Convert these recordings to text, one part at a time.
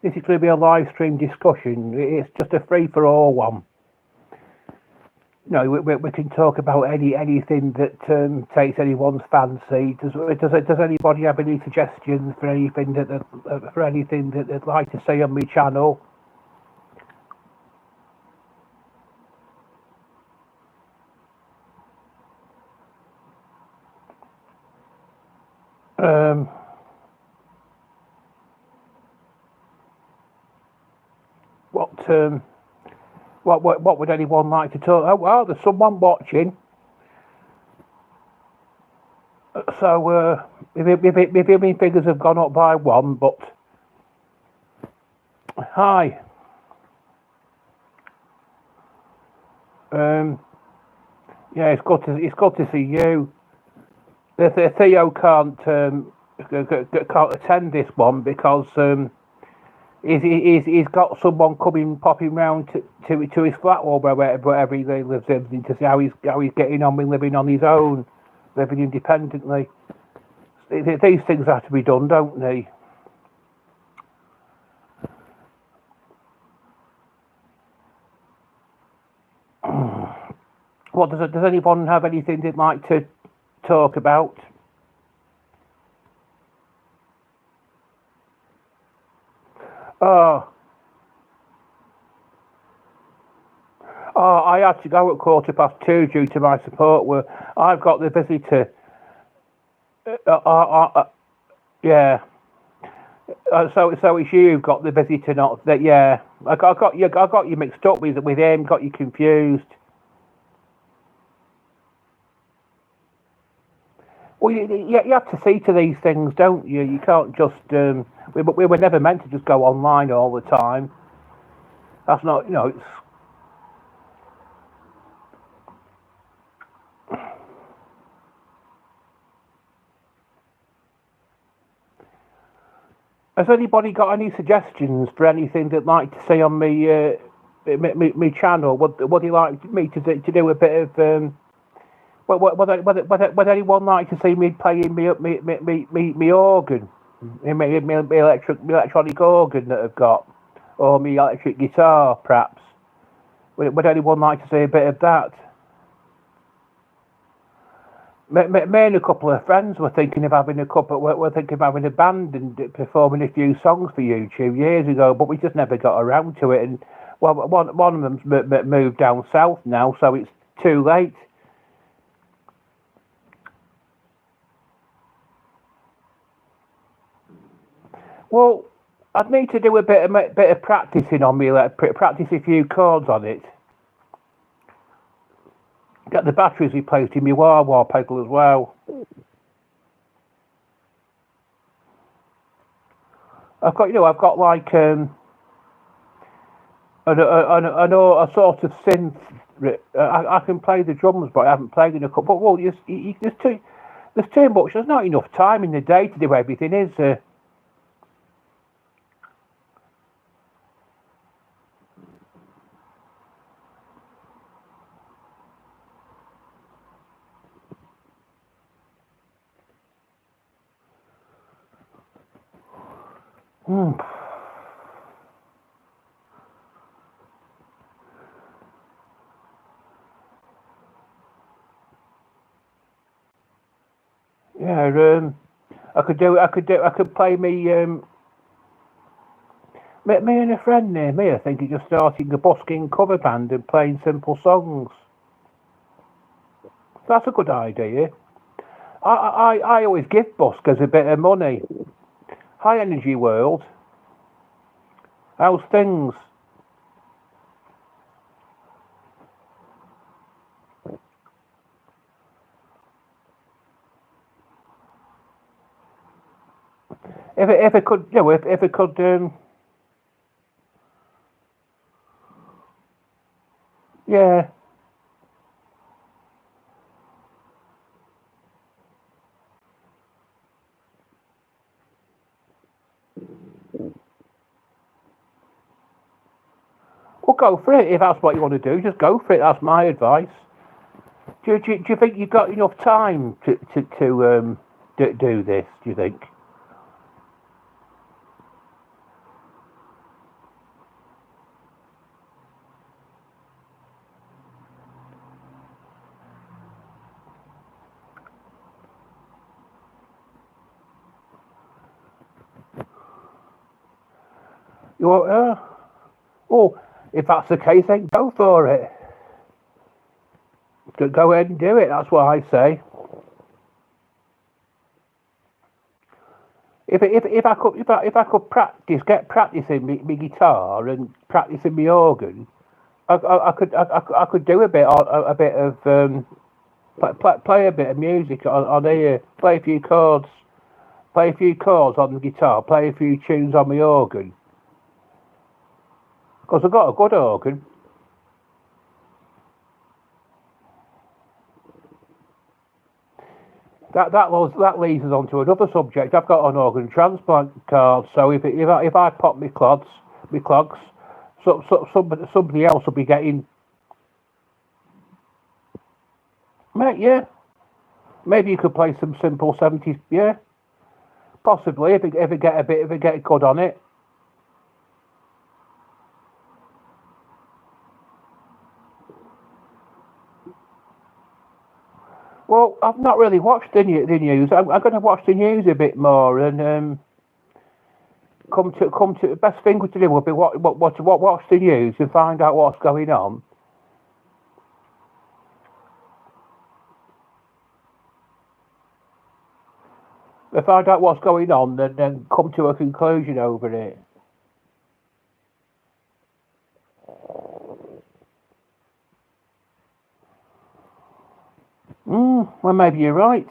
this is going to be a live stream discussion. It's just a free for all one. We can talk about anything that takes anyone's fancy. Does anybody have any suggestions for anything that they'd like to see on my channel? Um, what would anyone like to talk? Oh well, there's someone watching. So my viewing figures have gone up by one, but hi. Yeah, it's good to see you. Theo can't attend this one because he's got someone popping round to his flat or wherever he lives in to see how he's getting on with living on his own, living independently. These things have to be done, don't they? What does anyone have anything they'd like to talk about? Oh, I had to go at 2:15 due to my support work. I've got the visitor. Yeah. So it's you who've got the visitor, not that. Yeah, I got you mixed up with him. Got you confused. Well, you have to see to these things, don't you? You can't just. We were never meant to just go online all the time. That's not. It's. Has anybody got any suggestions for anything they'd like to see on me channel? Would you like me to do a bit of? Would anyone like to see me playing me organ, me electronic organ that I've got, or me electric guitar, perhaps? Would anyone like to see a bit of that? Me and a couple of friends were thinking of having a band and performing a few songs for YouTube years ago, but we just never got around to it. And one of them's moved down south now, so it's too late. Well, I'd need to do a bit of practicing on me, practice a few chords on it. Get the batteries replaced in my wah-wah pedal as well. I've got like a sort of synth. I can play the drums, but I haven't played in a couple. But well, there's too much. There's not enough time in the day to do everything, is there? Yeah, I could play me and a friend near me. I think, just starting a busking cover band and playing simple songs. That's a good idea. I always give buskers a bit of money. High Energy World. How's things? If it could, if it could, yeah. Well, go for it if that's what you want to do. Just go for it. That's my advice. Do you think you've got enough time to do this? Do you think? Oh, if that's the case, then go for it. Go ahead and do it. That's what I say. If I could get practicing my guitar and practicing my organ, I could do a bit of play a bit of music on here, play a few chords on the guitar, play a few tunes on my organ. Because I've got a good organ. That leads us on to another subject. I've got an organ transplant card, so if I pop my clogs, somebody else will be getting. Mate, yeah. Maybe you could play some simple 70s, yeah. Possibly if it get good on it. Well, I've not really watched the news. I'm going to watch the news a bit more and come to the best thing to do would be watch the news and find out what's going on. Find out what's going on, and then come to a conclusion over it. Well, maybe you're right.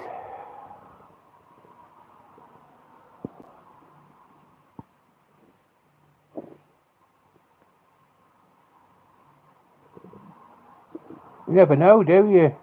You never know, do you?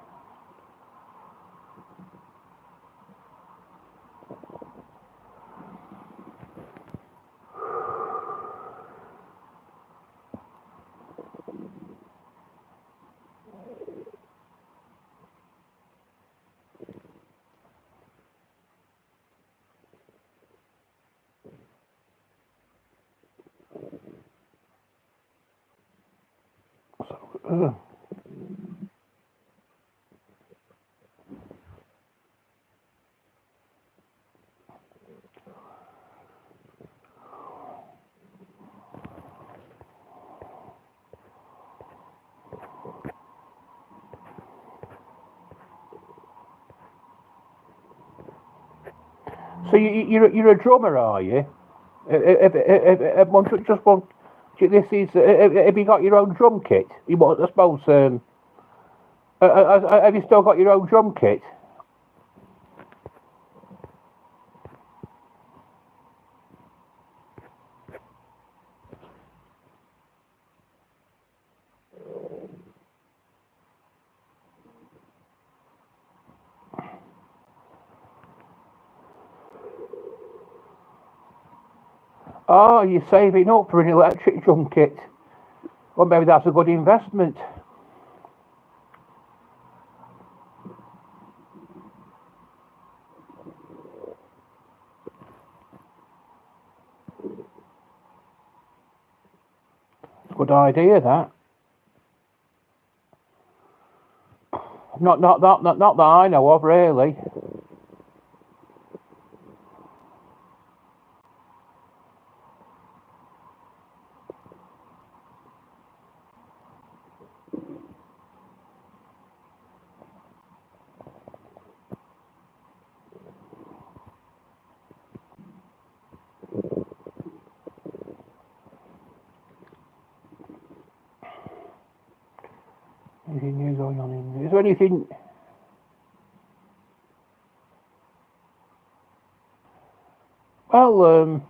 So, you're a drummer, are you? Just one. This is. Have you got your own drum kit? I suppose. Have you still got your own drum kit? Oh, you're saving up for an electric drum kit. Well, maybe that's a good investment. Good idea, that. Not that I know of, really. Anything new going on in there? Is there anything? Well,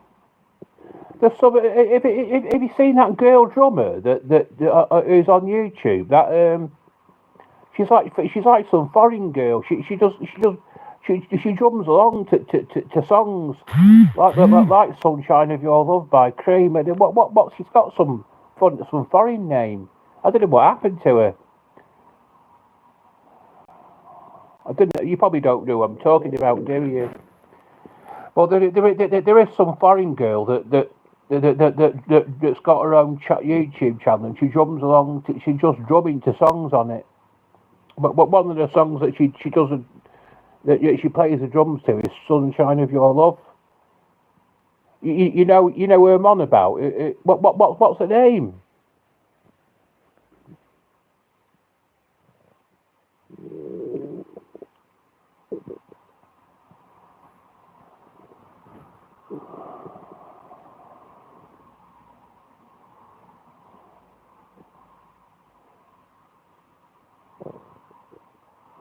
there's some. Have you seen that girl drummer who's on YouTube? That she's like some foreign girl. She drums along to songs like "Sunshine of Your Love" by Cream. And what she's got some foreign name. I don't know what happened to her. I didn't. You probably don't know what I'm talking about, do you? Well, there is some foreign girl that's got her own YouTube channel, and she drums along. She's just drumming to songs on it. But one of the songs that she doesn't that she plays the drums to is "Sunshine of Your Love." You know who I'm on about. What's the name?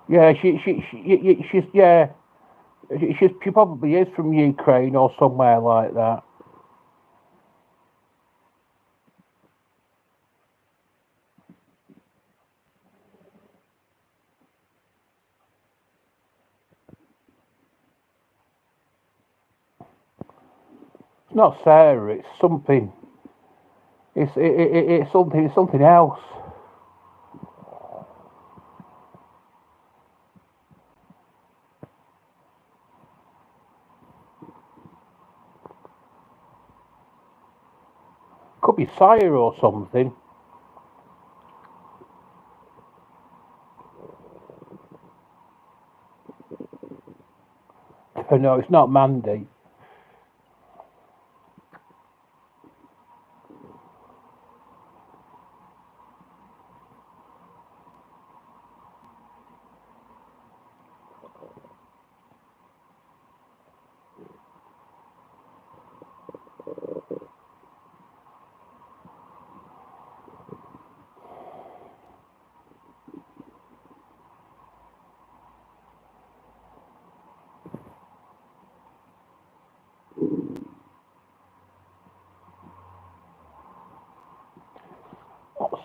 Yeah, she's yeah, she probably is from Ukraine or somewhere like that. It's not Sarah. It's something. It's something. It's something else. Could be Sire or something. No, it's not Mandy. What's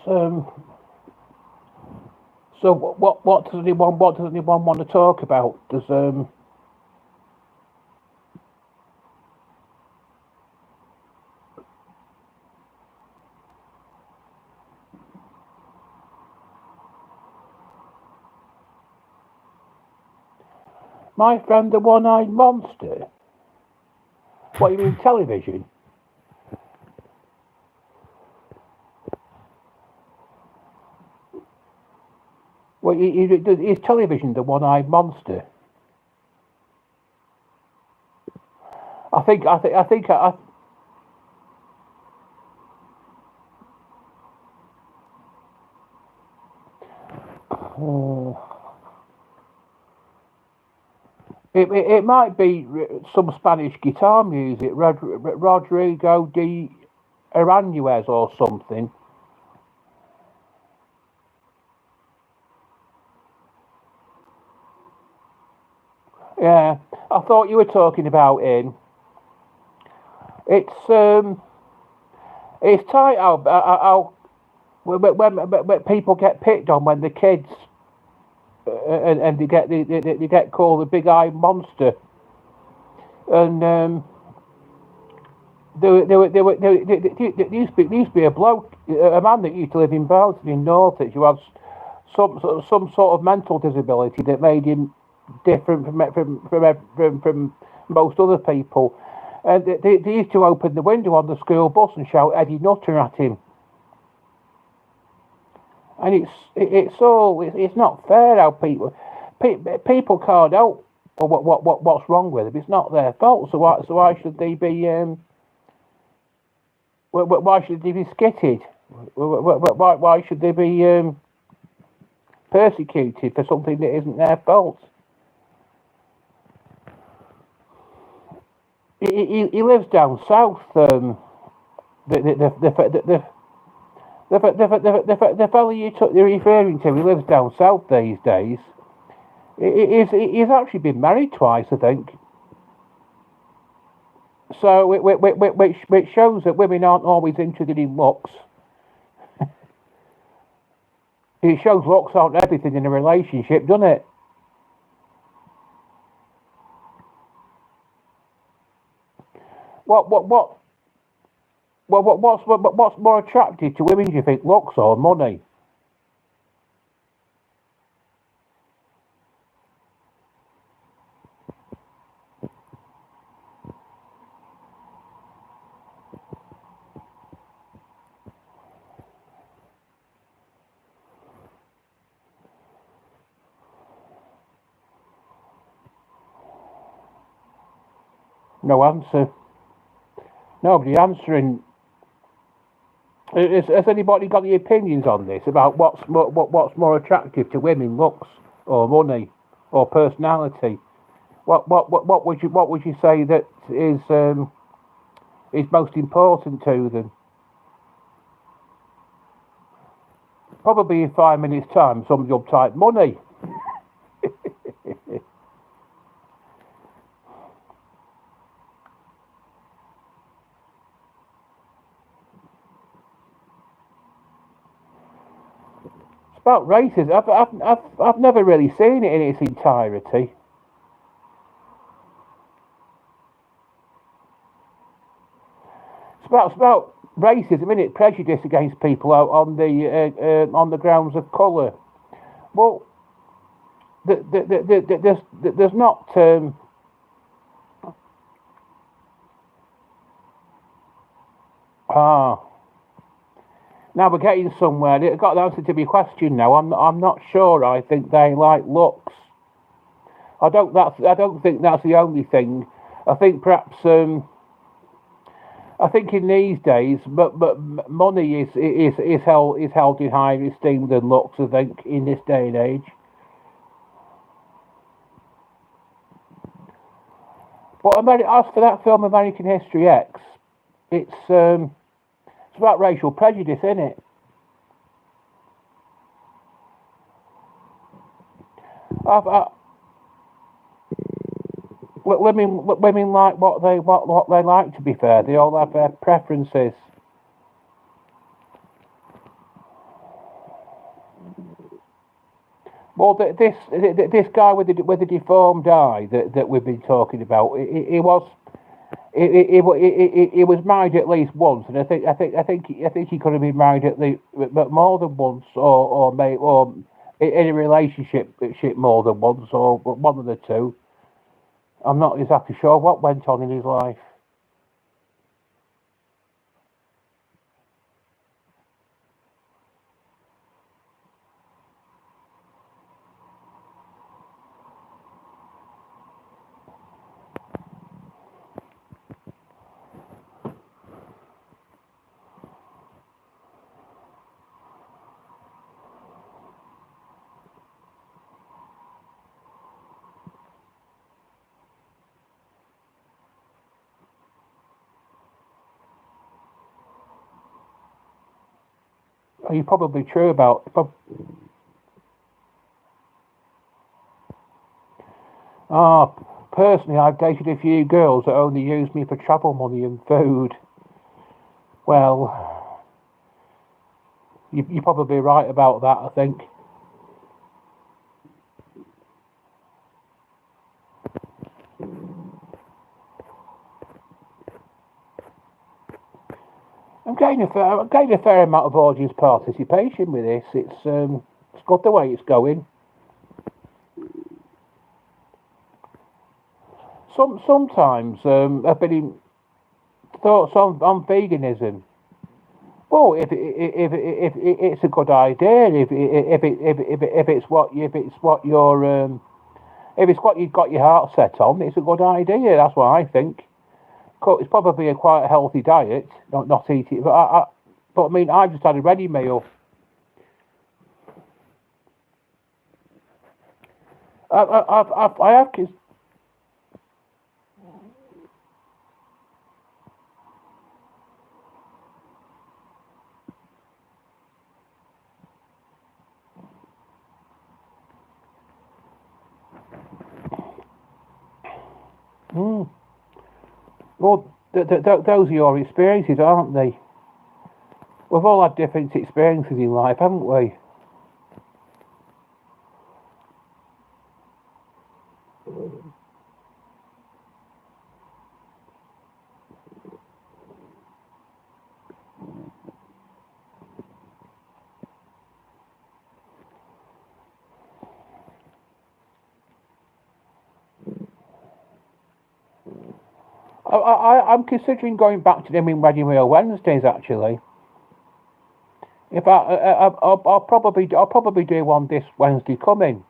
So what does anyone want to talk about? Does my friend the one-eyed monster? What you mean television? Well, is television the one-eyed monster? I think it might be some Spanish guitar music, Rodrigo de Aranjuez or something. Yeah, I thought you were talking about in. It's it's tight how when people get picked on when the kids and they get called the big eye monster and there used to be a bloke, a man that used to live in Broughton in Northwich who had some sort of mental disability that made him different from most other people. And they used to open the window on the school bus and shout Eddie Nutter at him. And it's not fair how people can't help what's wrong with them. It's not their fault. So why should they be why should they be skitted? Why should they be persecuted for something that isn't their fault? He lives down south. The the fellow you're referring to, he lives down south these days. He's actually been married twice, I think. So which shows that women aren't always interested in looks. It shows looks aren't everything in a relationship, doesn't it? What what what what's more attractive to women? Do you think looks or money? No answer. Nobody answering. Has anybody got any opinions on this about what's more attractive to women, looks or money or personality? What would you say that is most important to them? Probably in 5 minutes' time, somebody will type money. It's about racism. I've never really seen it in its entirety. It's about racism, isn't it? Prejudice against people out on the grounds of colour. Well, there's not. Ah, now we're getting somewhere. It got the answer to my question. Now I'm not sure. I think they like looks. I don't think that's the only thing. I think perhaps. I think in these days, but money is held in higher esteem than looks. I think in this day and age. But as for that film, American History X, it's about racial prejudice, isn't it? I, women like what they like. To be fair, they all have their preferences. Well, this guy with the deformed eye that we've been talking about, he was married at least once, and I think he could have been married at least but more than once, or in a relationship more than once, or one of the two. I'm not exactly sure what went on in his life. You're probably true about. Ah, personally, I've dated a few girls that only used me for travel money and food. Well, you're probably right about that. I think. I'm getting a fair amount of audience participation with this. It's good the way it's going. Sometimes I've been in thoughts on veganism. Well, if it's a good idea, if it's what you've got your heart set on, it's a good idea. That's what I think. It's probably a quite healthy diet, not eating. But I mean, I've just had a ready meal. I have kids. Mm. Well, those are your experiences, aren't they? We've all had different experiences in life, haven't we? I'm considering going back to them in Ready Meal Wednesdays. Actually, if I'll probably do one this Wednesday coming.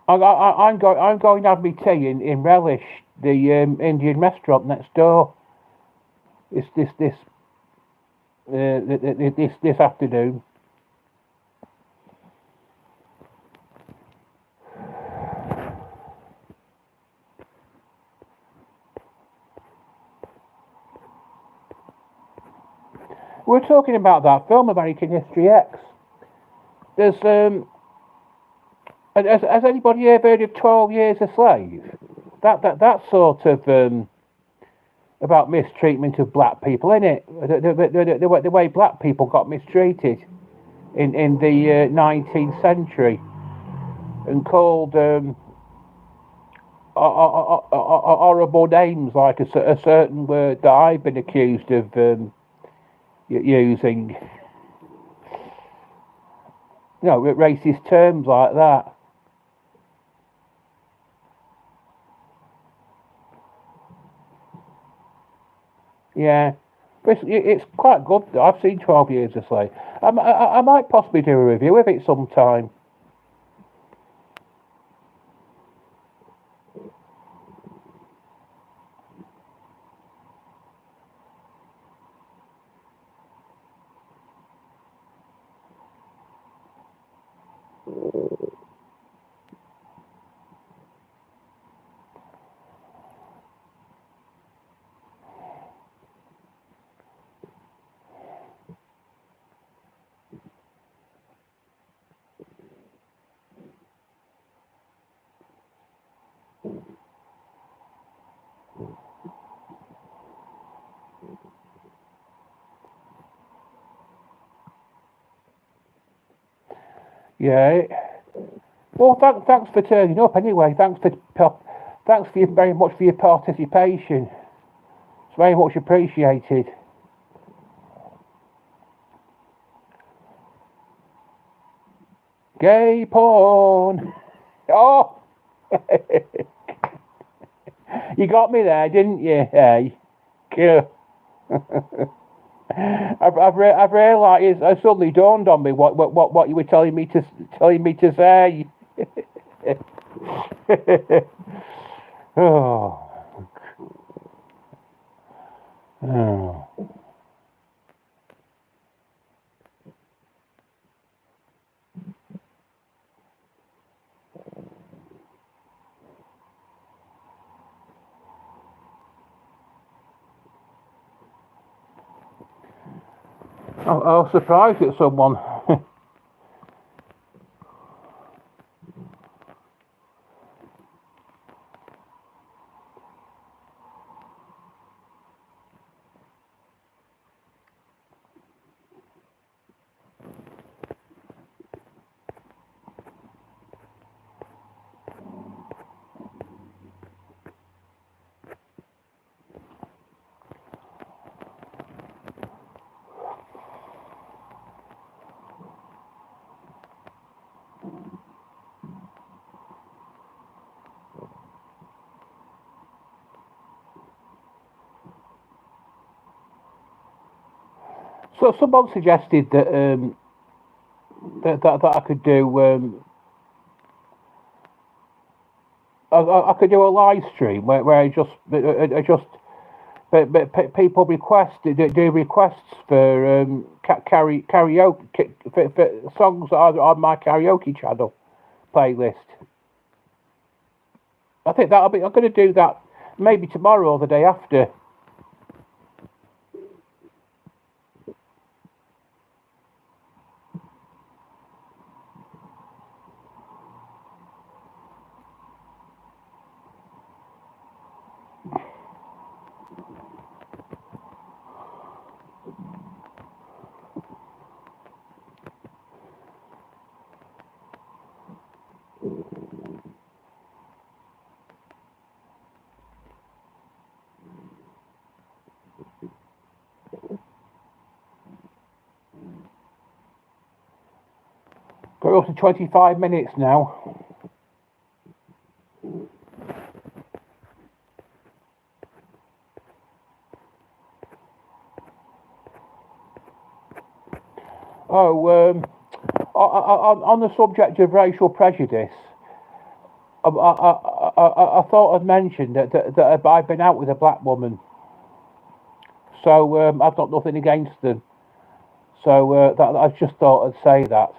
I'm going to have my tea in Relish, the Indian restaurant next door. This afternoon. We're talking about that film, American History X. There's has anybody ever heard of 12 Years a Slave? That sort of about mistreatment of black people, isn't it? The way black people got mistreated in the 19th century and called horrible names like a certain word that I've been accused of using. You know, racist terms like that. Yeah, but it's quite good. I've seen 12 Years a Slave. I might possibly do a review of it sometime. Yeah. Well, thanks for turning up anyway. Thanks for very much for your participation. It's very much appreciated. Gay porn. Oh, you got me there, didn't you? Hey, cool. I've realised. It suddenly dawned on me what you were telling me to say. Oh. Oh. I was surprised at someone. So someone suggested that I could do I could do a live stream where I just but people do requests for karaoke for songs that are on my karaoke channel playlist. I think I'm going to do that maybe tomorrow or the day after. Got up to 25 minutes now. Oh, on the subject of racial prejudice, I thought I'd mentioned that I've been out with a black woman, so I've got nothing against them. So I just thought I'd say that.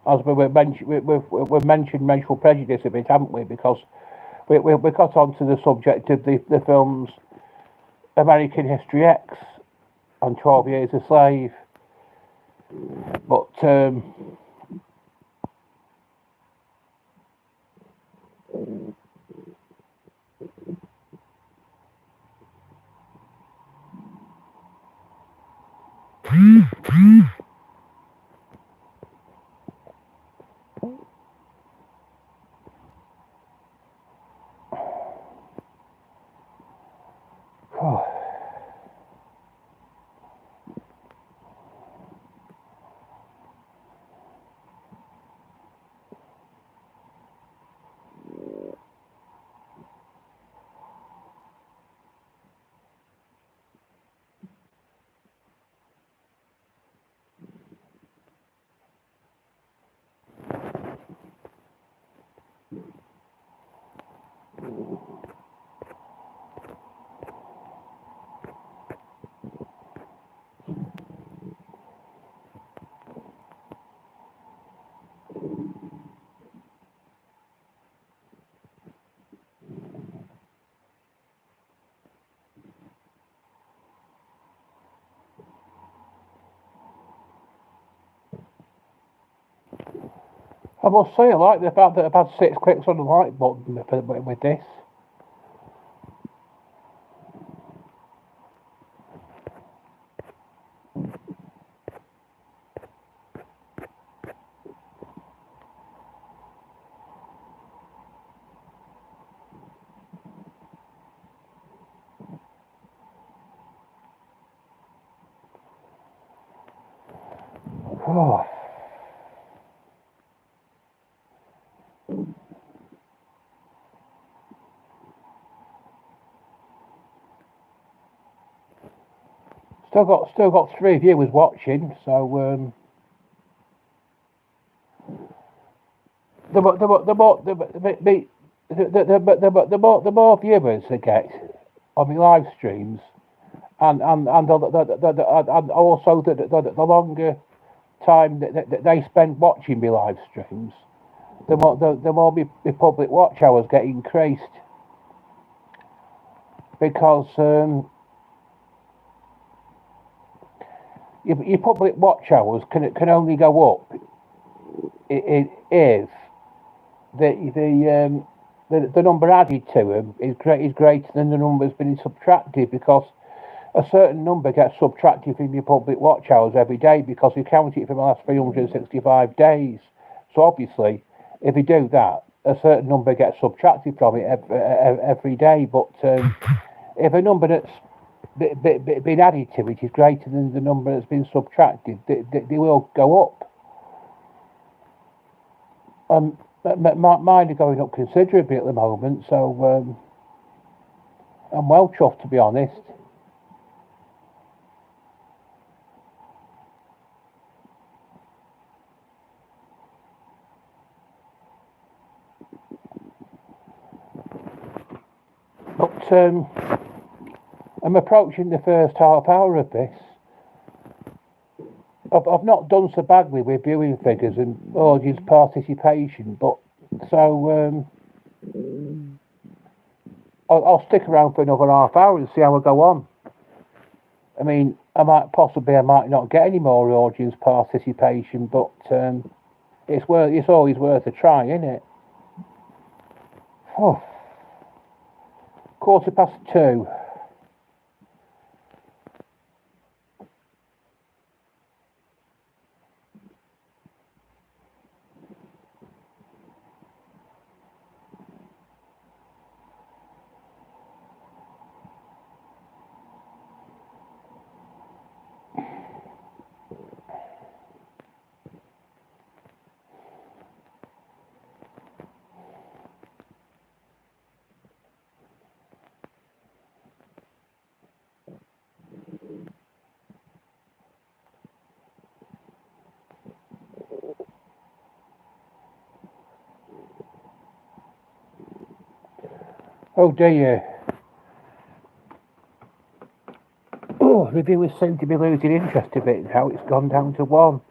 As we've mentioned racial prejudice a bit, haven't we? Because we got onto the subject of the films American History X and 12 Years a Slave. But I must say, I like the fact that I've had 6 clicks on the like button with this. Oh, still got 3 viewers watching, so the more viewers they get on the live streams, and also the longer time that they spend watching me live streams, the more my public watch hours get increased, because your public watch hours can only go up if the number added to them is greater than the number that's been subtracted, because a certain number gets subtracted from your public watch hours every day, because we count it from the last 365 days. So obviously, if you do that, a certain number gets subtracted from it every day. But if a number that's been added to it is greater than the number that's been subtracted, they will go up. Mine are going up considerably at the moment, so I'm well chuffed, to be honest. But I'm approaching the first half hour of this. I've not done so badly with viewing figures and audience participation, but so I'll stick around for another half hour and see how I go on. I mean, I might not get any more audience participation, but it's always worth a try, isn't it? Oh, 2:15. Oh dear. Oh, reviewers seem to be losing interest in it now. It's gone down to 1.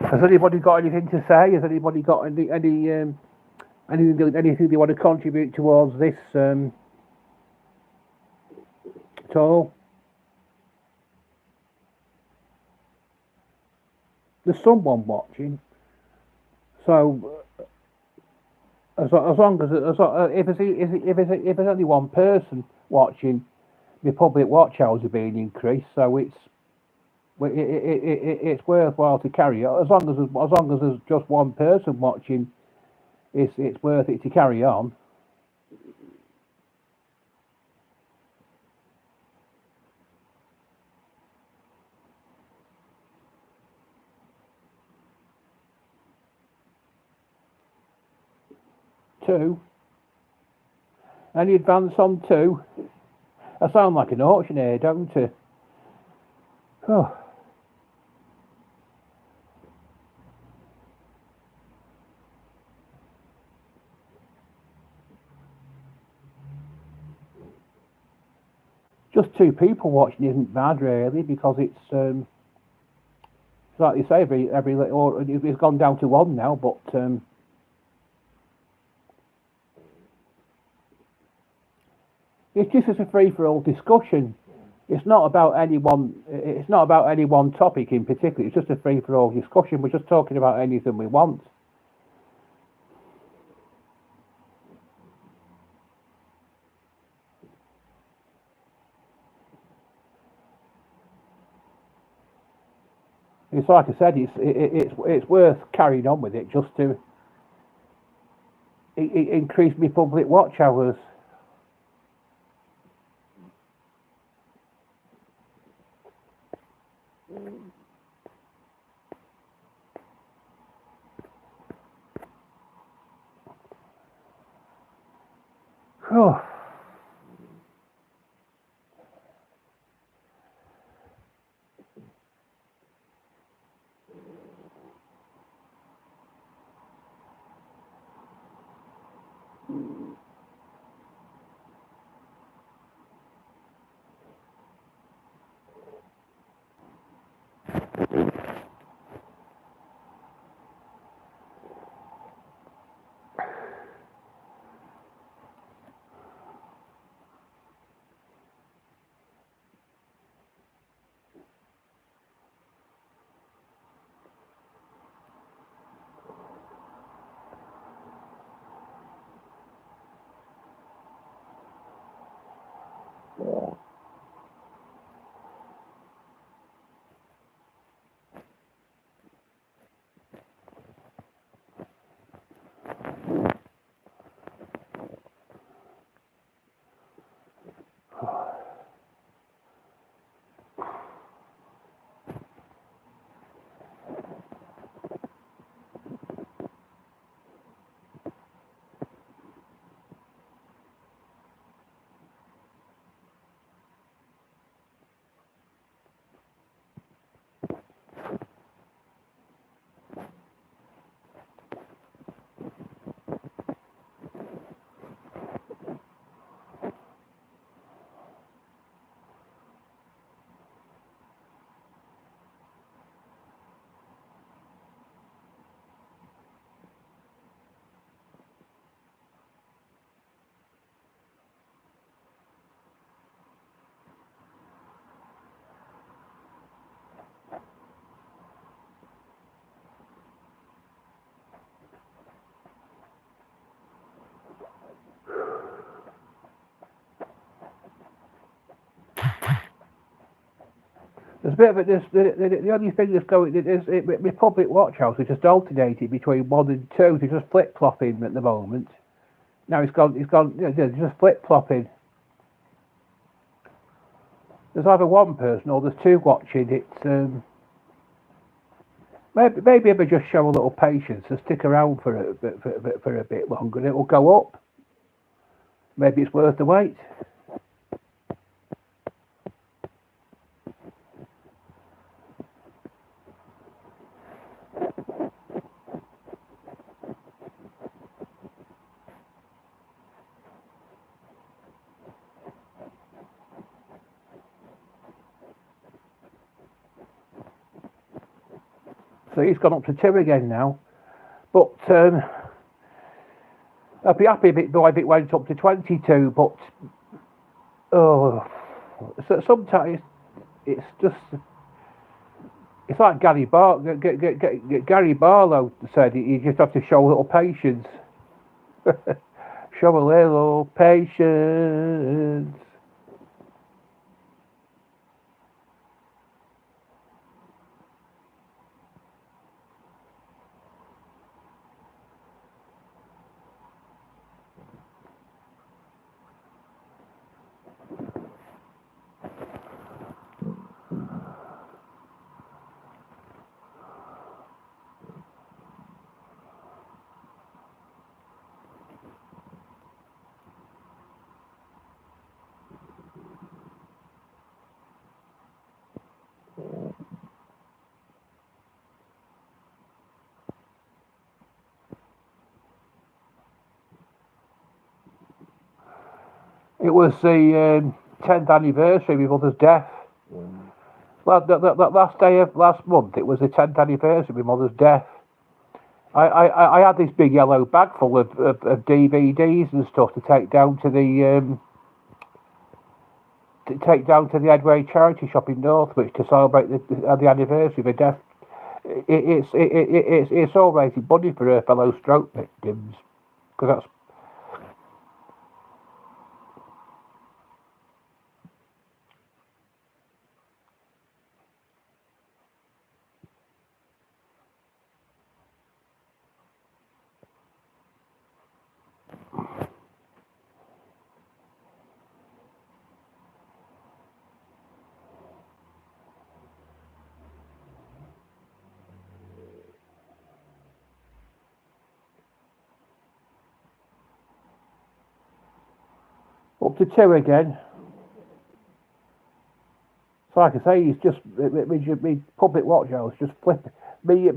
Has anybody got anything to say? Has anybody got anything they want to contribute towards this at all? There's someone watching, so as long as if there's only one person watching, the public watch hours are being increased, so it's worthwhile to carry on. As long as there's just one person watching, it's worth it to carry on. Two. Any advance on 2? I sound like an auctioneer, don't I? Oh. Just 2 people watching isn't bad, really, because it's like you say, every little, it's gone down to 1 now, but it's just as a free for all discussion. It's not about any one topic in particular. It's just a free for all discussion. We're just talking about anything we want. It's like I said, it's worth carrying on with it just to increase my public watch hours. Oh. There's a bit of it. The only thing that's going is my public watch house is just alternating between 1 and 2. They're just flip flopping at the moment. Now it's gone. It's gone. Just flip flopping. there's either one person or there's two watching. Maybe if I just show a little patience and stick around for a bit longer, it will go up. Maybe it's worth the wait. So he's gone up to 2 again now. But I'd be happy if it went up to 22. But so sometimes it's just it's like Gary Barlow said. You just have to show a little patience. Show a little patience. It was the 10th anniversary of my mother's death. Last day of last month, it was the 10th anniversary of my mother's death. I had this big yellow bag full of DVDs and stuff to take down to the Edgware charity shop in Northwich to celebrate the anniversary of her death. It's all raising money for her fellow stroke victims, because that's. Up to 2 again. So like I say, he's just me public watch hours just flip me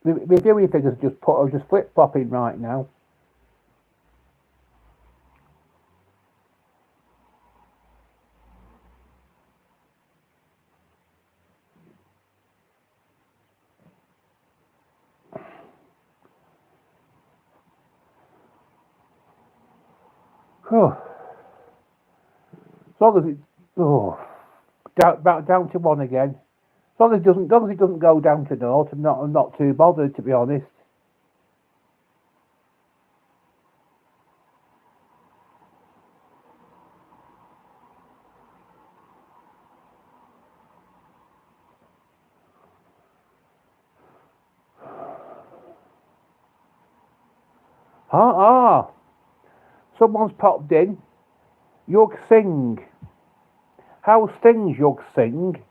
viewing figures just flip flopping right now. Oh, as long as it down to 1 again. As long as it doesn't go down to 0, I'm not too bothered, to be honest. Someone's popped in. Yug Singh. How's things, Yug Singh?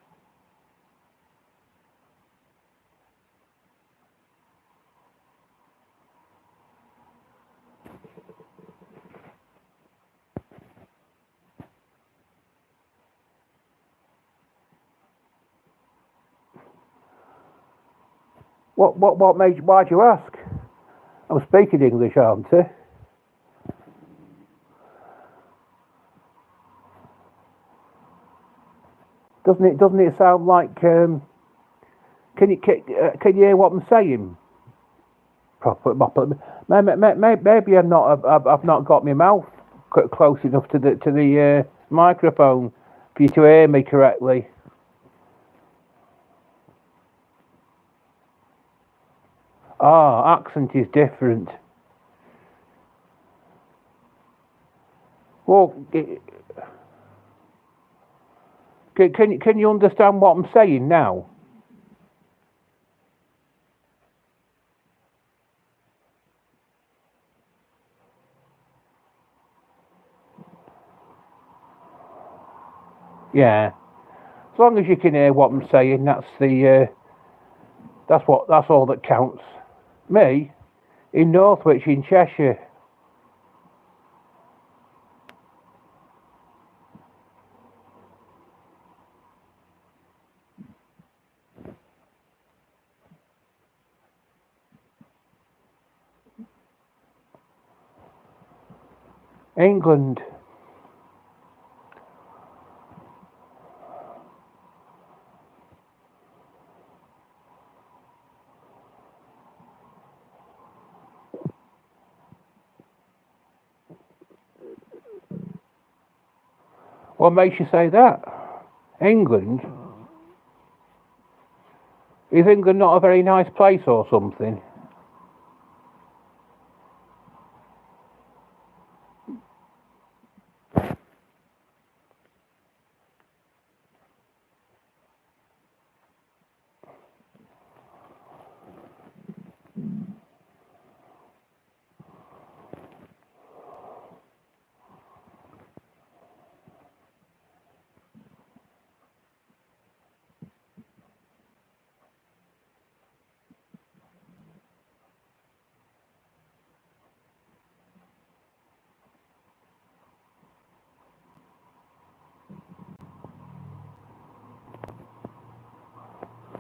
What made you, why'd you ask? I'm speaking English, aren't I? Doesn't it sound like can you hear what I'm saying? Proper. Maybe I've not got my mouth close enough to the microphone for you to hear me correctly. Accent is different. Well, can you understand what I'm saying now? Yeah. As long as you can hear what I'm saying, that's all that counts. Me in Northwich in Cheshire. England. What makes you say that? England? Is England not a very nice place or something?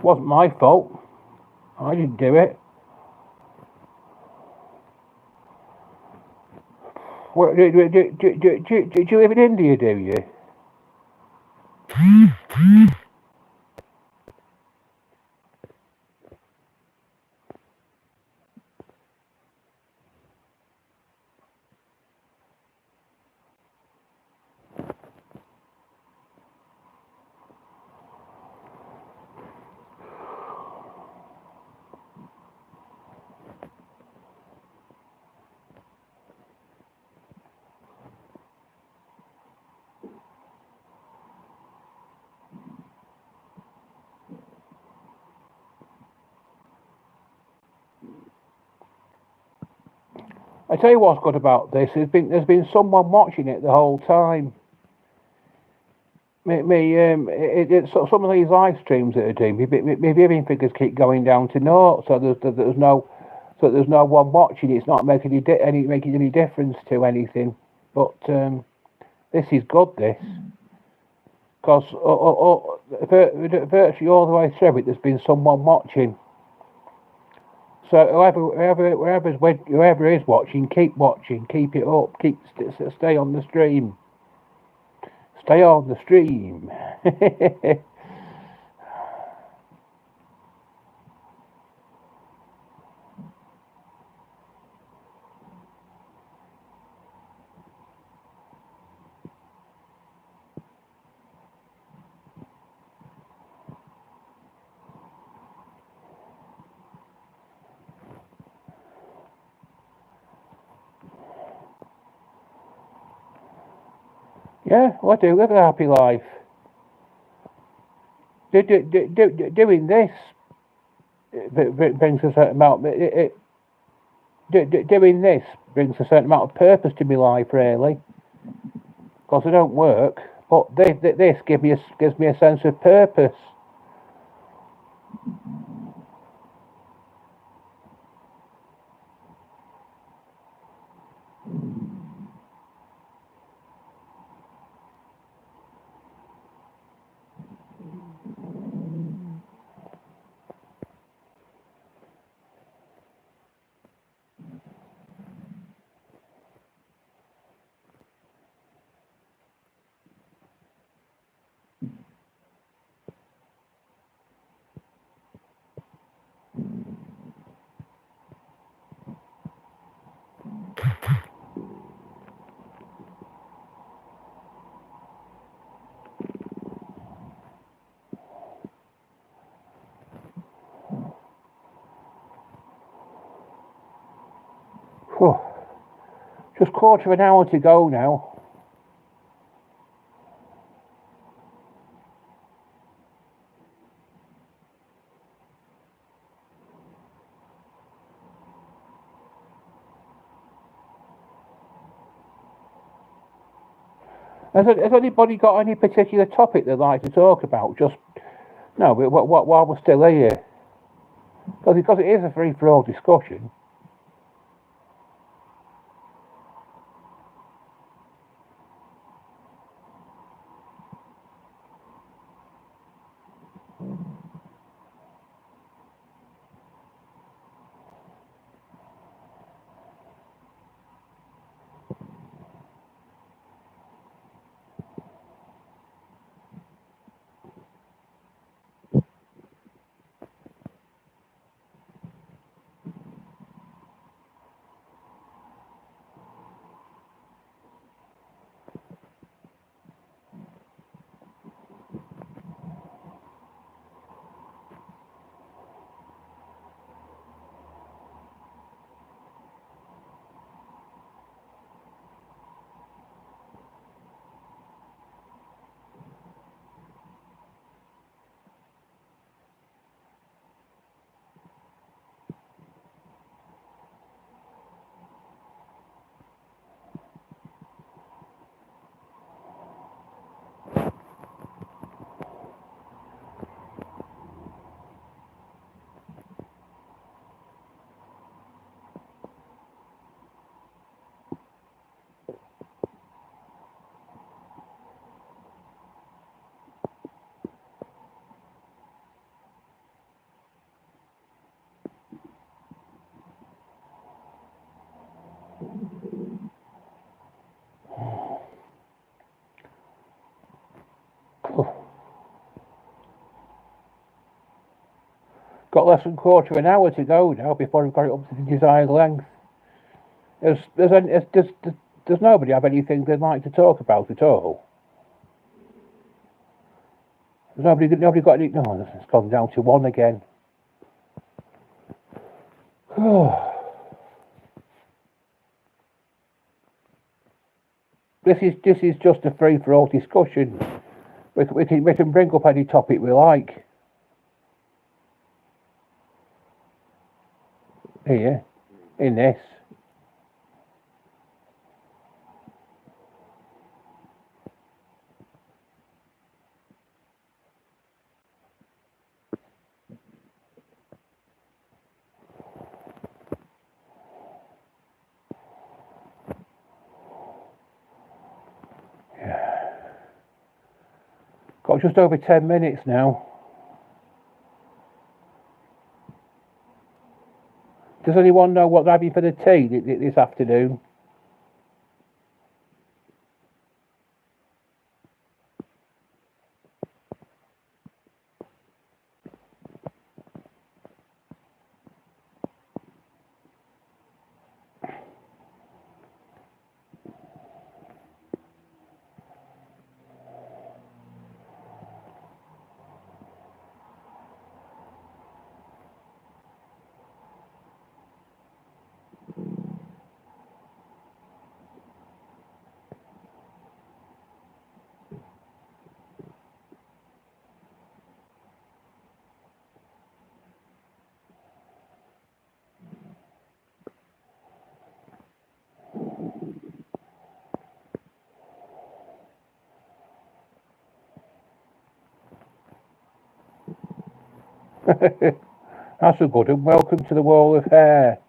Wasn't my fault. I didn't do it. What, do you live in India, do you? I tell you what's good about this. There's been someone watching it the whole time. Some of these live streams that are doing, my viewing figures keep going down to naught. There's no one watching. It's not making any difference to anything. But this is good. This because virtually all the way through it, there's been someone watching. So whoever is watching, keep watching, keep it up, stay on the stream, stay on the stream. Yeah, I do live a happy life. Doing this brings a certain amount. Doing this brings a certain amount of purpose to my life, really, because I don't work. But this gives me a sense of purpose. Whew. Just quarter of an hour to go now. Has anybody got any particular topic they'd like to talk about? Just no, but while we're still here, because it is a free for all discussion. Got less than a quarter of an hour to go now before we've got it up to the desired length. Does nobody have anything they'd like to talk about at all? Has nobody got any? No, it's gone down to one again. This is just a free for all discussion. We can bring up any topic we like. Here, in this. Got just over 10 minutes now. Does anyone know what they're having for the tea this afternoon? That's a good one. Welcome to the Wall of Hair.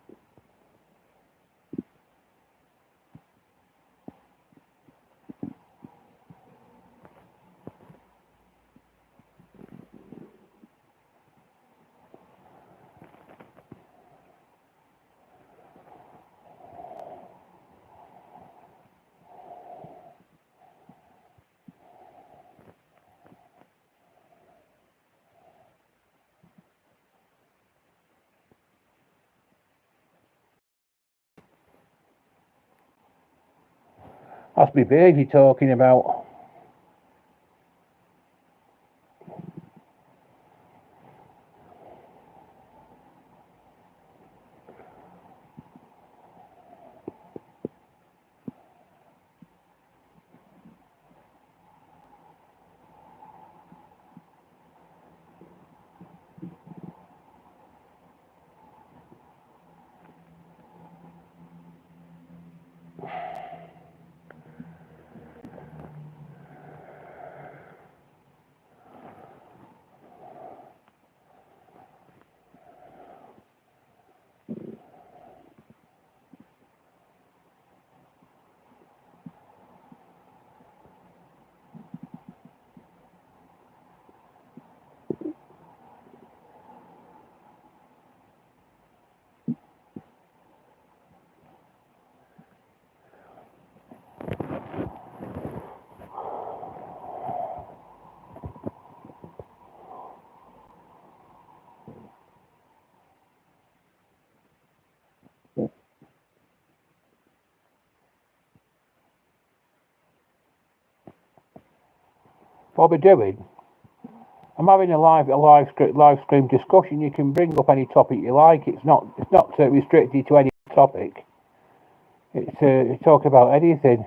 That's my baby talking about. what we're doing, I'm having a live stream discussion. You can bring up any topic you like. It's not restricted to any topic. It's talk about anything.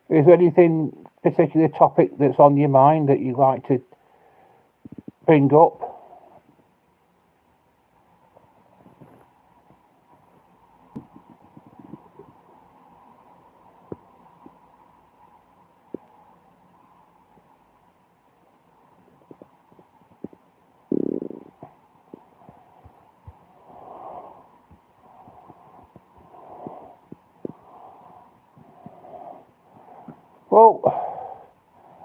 Is there anything particular topic that's on your mind that you'd like to bring up? Well,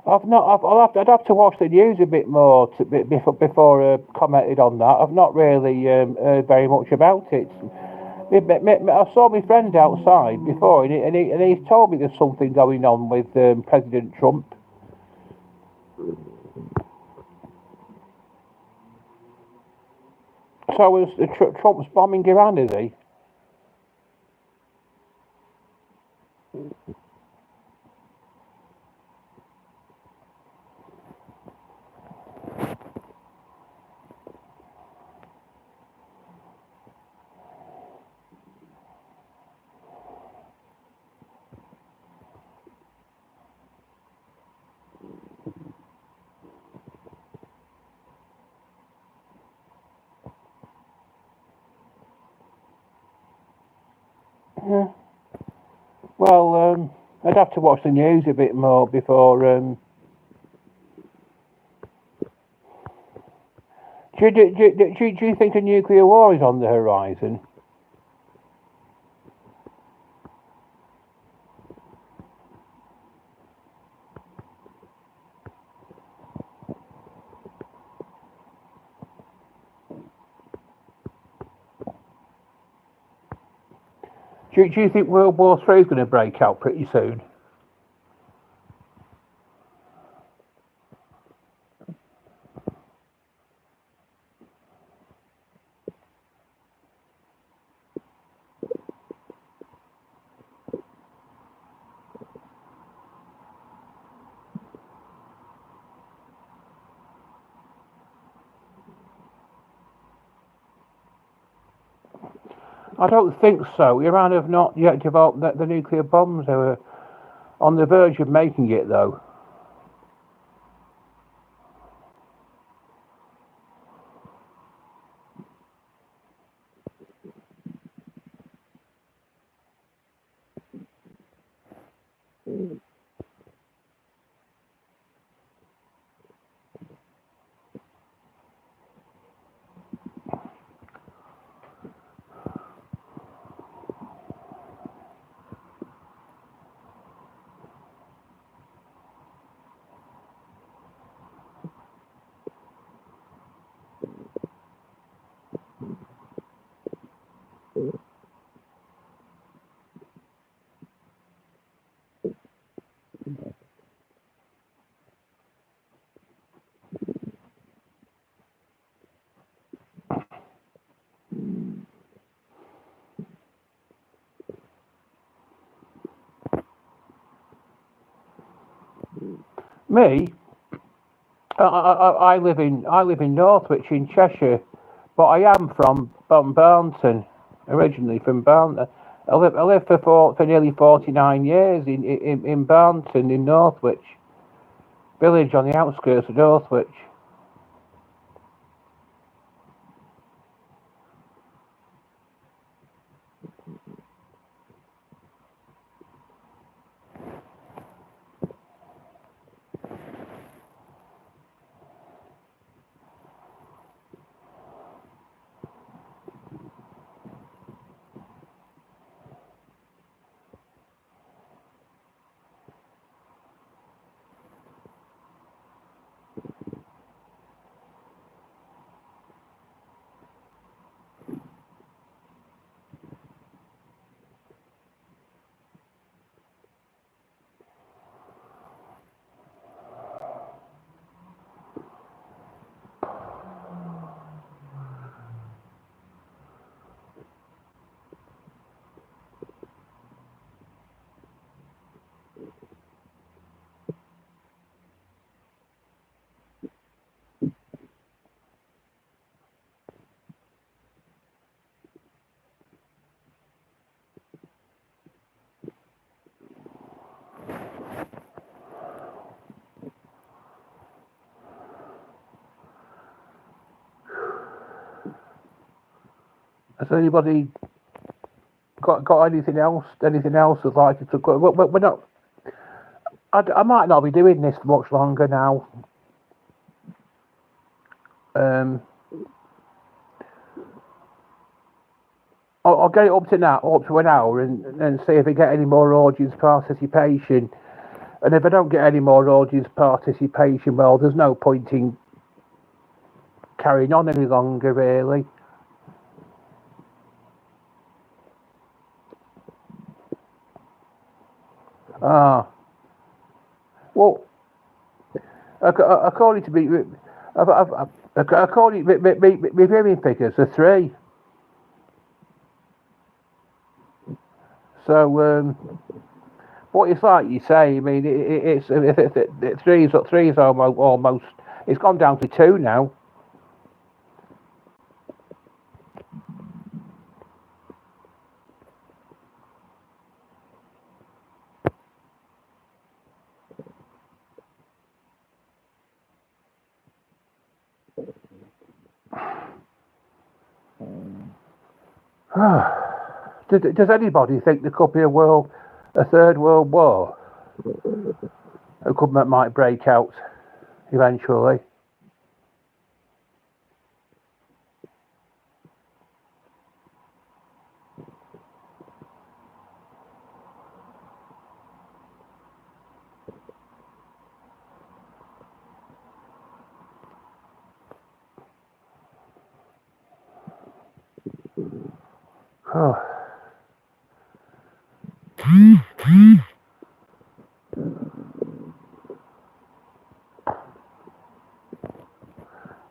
I've not. I'd have to watch the news a bit more before commented on that. I've not really heard very much about it. I saw my friend outside before, and he's told me there's something going on with President Trump. So was Trump's bombing Iran, is he? Yeah. Well, I'd have to watch the news a bit more before. Do you think a nuclear war is on the horizon? Do you think World War III is going to break out pretty soon? I don't think so. Iran have not yet developed the nuclear bombs. They were on the verge of making it, though. Me, I live in Northwich in Cheshire, but I am from Barnton, originally from Barnton. I lived for nearly 49 years in Barnton in Northwich, village on the outskirts of Northwich. Has anybody got anything else? Anything else that's likely to go? We're not. I might not be doing this much longer now. I'll get it up to an hour, and see if I get any more audience participation. And if I don't get any more audience participation, well, there's no point in carrying on any longer, really. Well, according to me, according to my viewing figures are 3. So, what it's like you say. I mean, it's 3's almost. It's gone down to 2 now. Does anybody think there could be a third world war? Might break out eventually.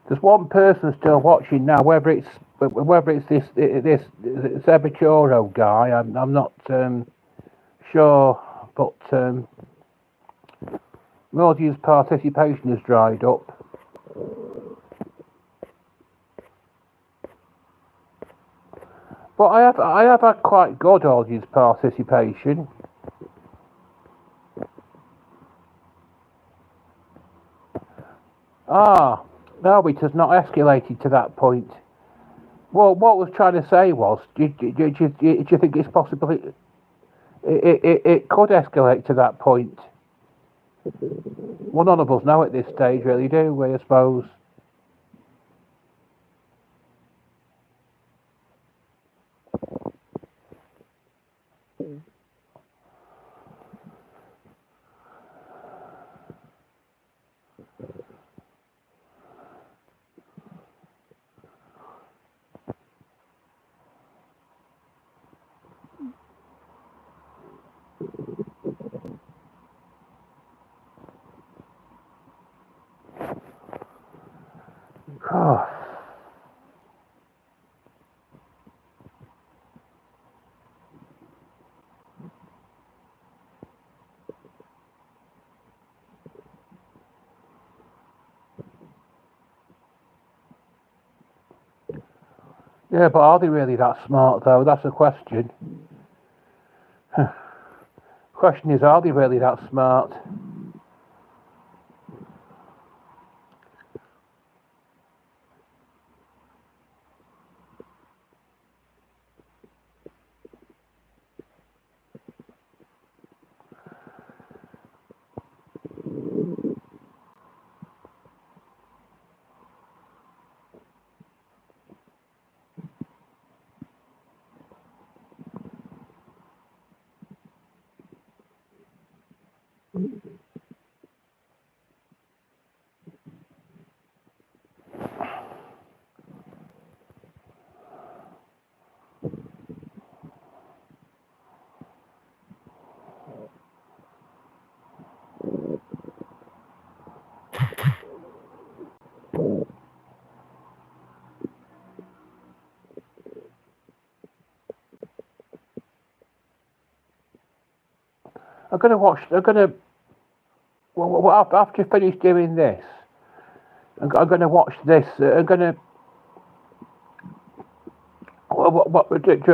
There's one person still watching now. Whether it's this Zebachoro guy, I'm not sure, but audience participation has dried up. But I have had quite good audience participation. No, it has not escalated to that point. Well, what I was trying to say was, do you think it's possible it could escalate to that point? Well, none of us know at this stage, really, do we, I suppose? Yeah, but are they really that smart, though? That's the question. Question is, are they really that smart? Well, after you finish doing this, I'm going to watch this. I'm going to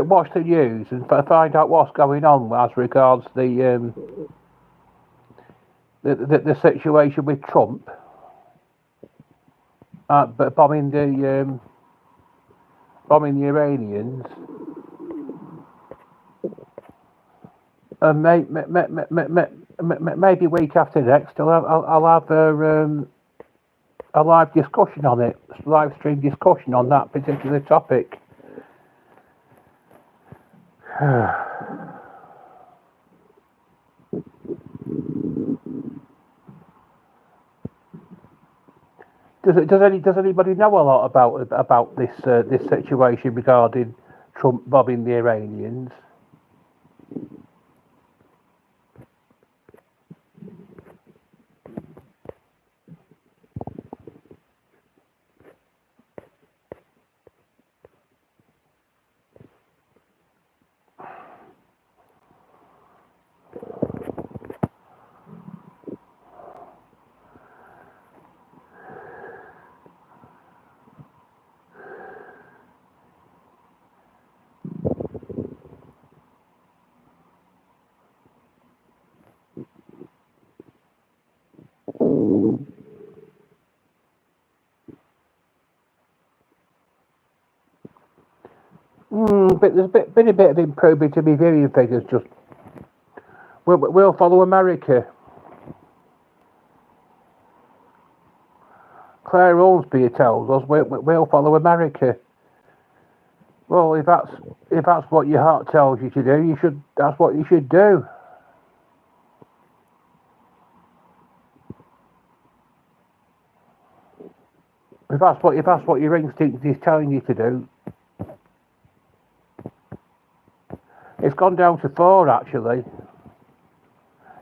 watch the news and find out what's going on as regards the situation with Trump, bombing bombing the Iranians, and maybe week after next, I'll have a live discussion on it, live stream discussion on that particular topic. Does anybody know a lot about this situation regarding Trump bombing the Iranians? But there's been a bit of improvement in my viewing figures. Just we'll follow America. Claire Oldby tells us we'll follow America. Well, if that's what your heart tells you to do, that's what you should do. If that's what your instinct is telling you to do. It's gone down to 4 actually.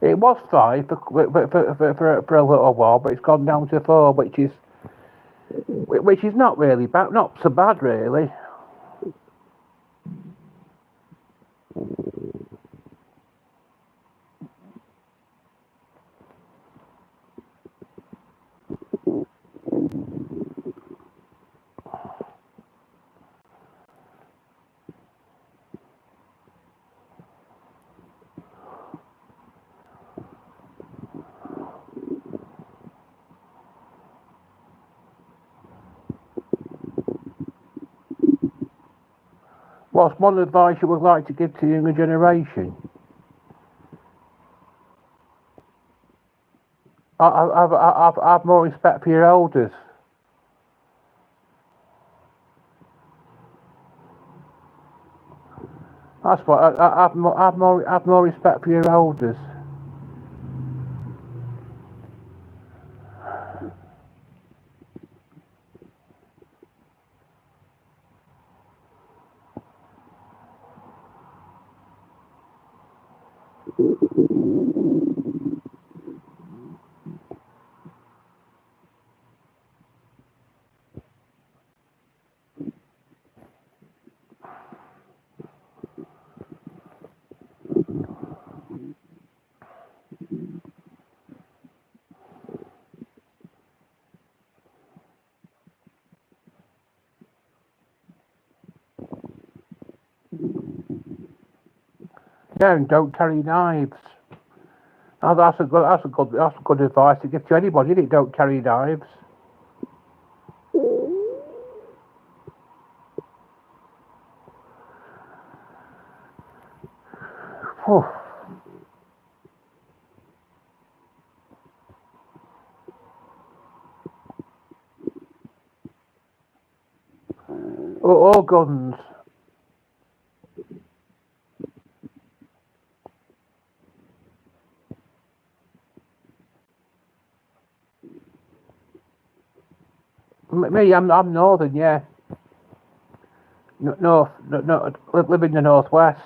It was 5 for a little while, but it's gone down to 4, which is not really bad, not so bad really. What's one advice you would like to give to the younger generation? Have more respect for your elders. That's what. Have more respect for your elders. Yeah, and don't carry knives. Oh, that's good advice to give to anybody. Isn't it? Don't carry knives. All guns. Me, I'm northern, yeah. North, no, live in the northwest.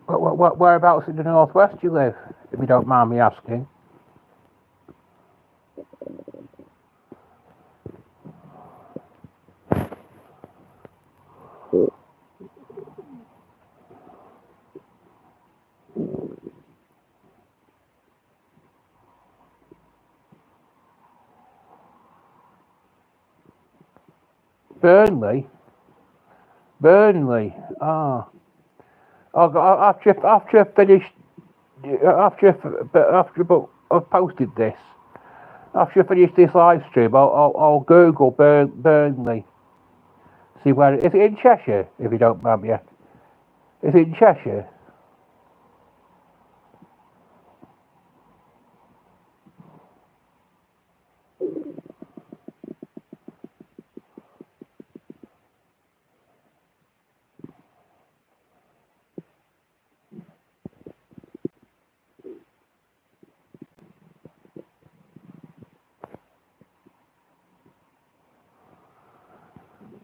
Whereabouts in the northwest you live, if you don't mind me asking? Burnley. Burnley. Ah. After I finished, but I've posted this. After I finish this live stream, I'll Google Burnley. See where is it in Cheshire? If you don't mind me, is it in Cheshire?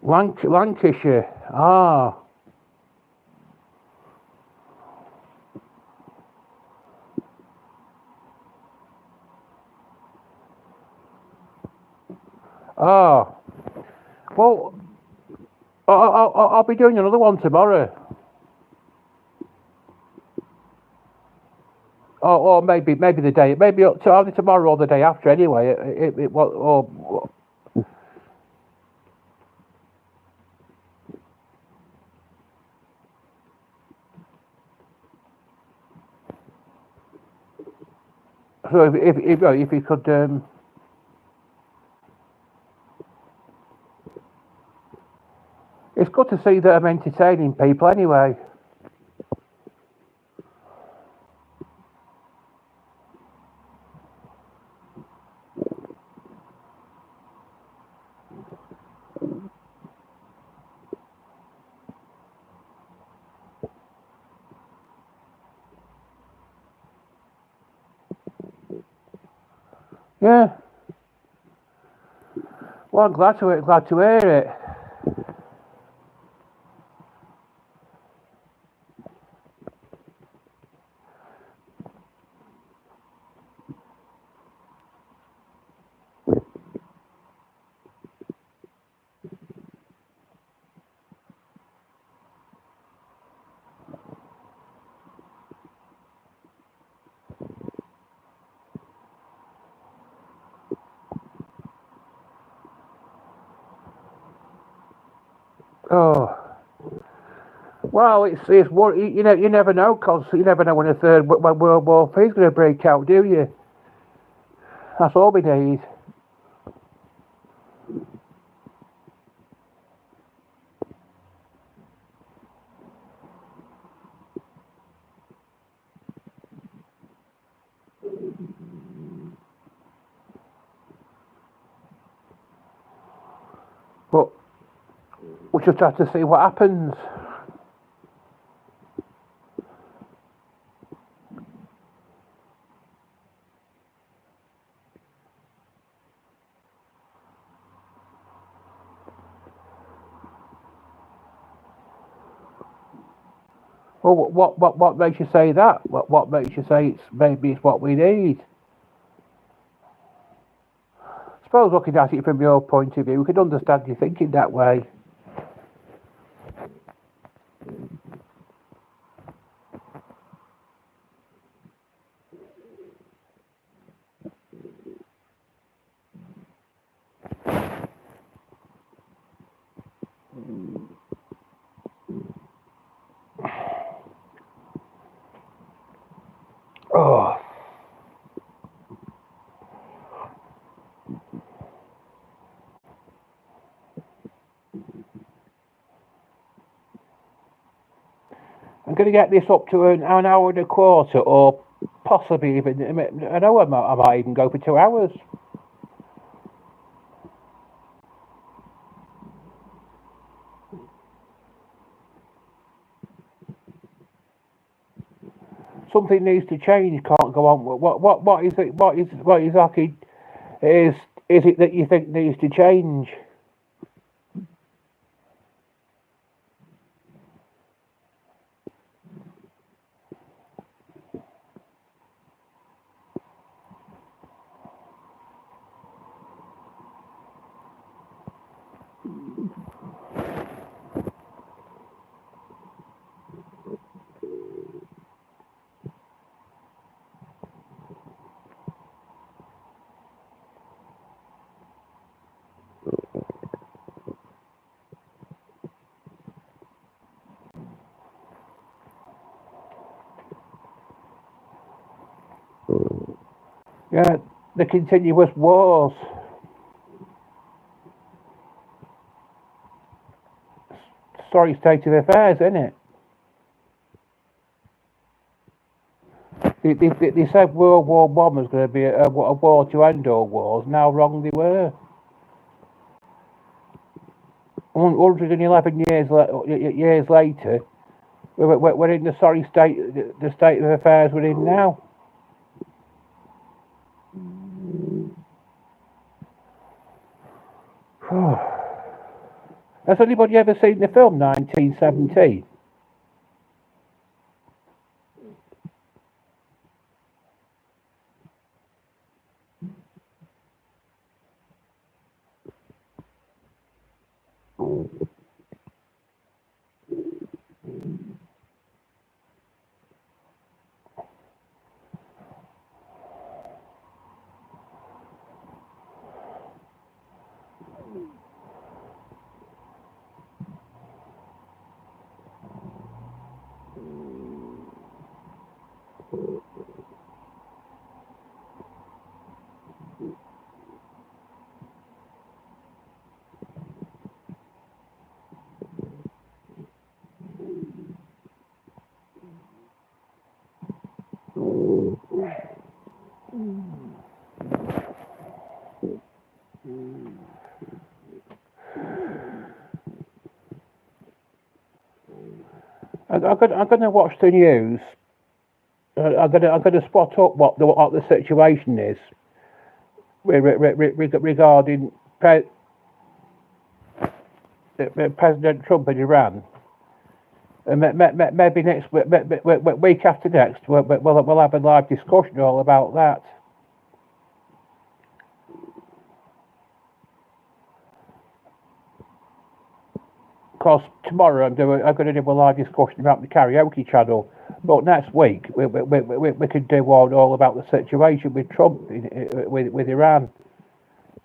Lancashire. Ah. Ah. Well, I'll be doing another one tomorrow. Or maybe the day, maybe either tomorrow or the day after. Anyway, so if you could, it's good to see that I'm entertaining people. Anyway. Yeah. Well, I'm glad to hear it. Oh. Well, it's what you never know, cause you never know when a third World War III is going to break out, do you? That's all we need. But we just have to see what happens. Well, what makes you say that? What makes you say it's what we need? I suppose looking at it from your point of view, we could understand you thinking that way. Oh. I'm going to get this up to an hour and a quarter, or possibly even an hour. I might even go for 2 hours. Something needs to change. Can't go on. What is it? What exactly is it that you think needs to change? Yeah, the continuous wars. Sorry state of affairs, isn't it? They said World War One was going to be a war to end all wars. Now wrong they were. 111 years later, we're in the sorry state, the state of affairs we're in now. Has anybody ever seen the film 1917? I'm going to watch the news. I'm going to spot up what the situation is regarding President Trump and Iran. And maybe next week after next, we'll have a live discussion all about that. Because tomorrow I'm going to do a live discussion about the karaoke channel. But next week we can do all about the situation with Trump with Iran.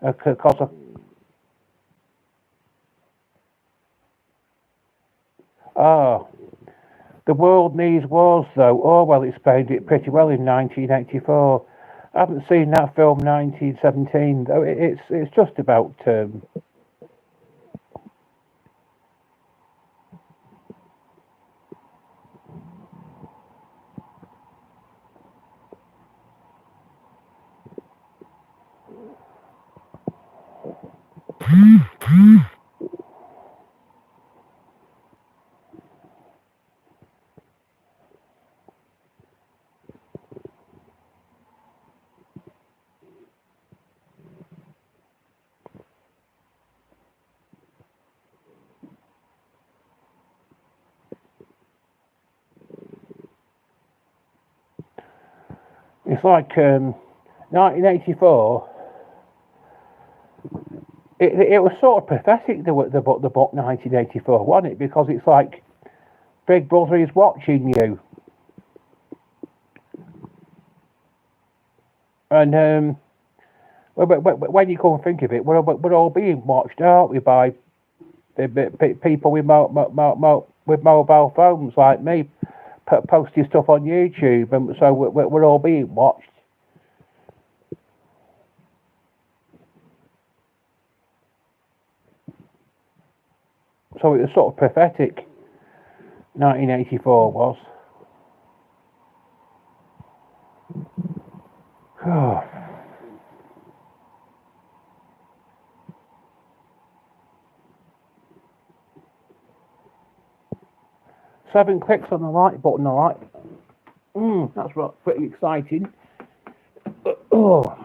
Because the world needs wars, though. Orwell explained it pretty well in 1984. I haven't seen that film 1917, though. It's just about it's like 1984. It was sort of pathetic, the book 1984, wasn't it? Because it's like Big Brother is watching you, and when you come and think of it, we're all being watched, aren't we, by people with mobile phones like me, posting stuff on YouTube, and so we're all being watched. So it was sort of pathetic. 1984 was. Oh. 7 clicks on the like button. That's pretty exciting. Oh.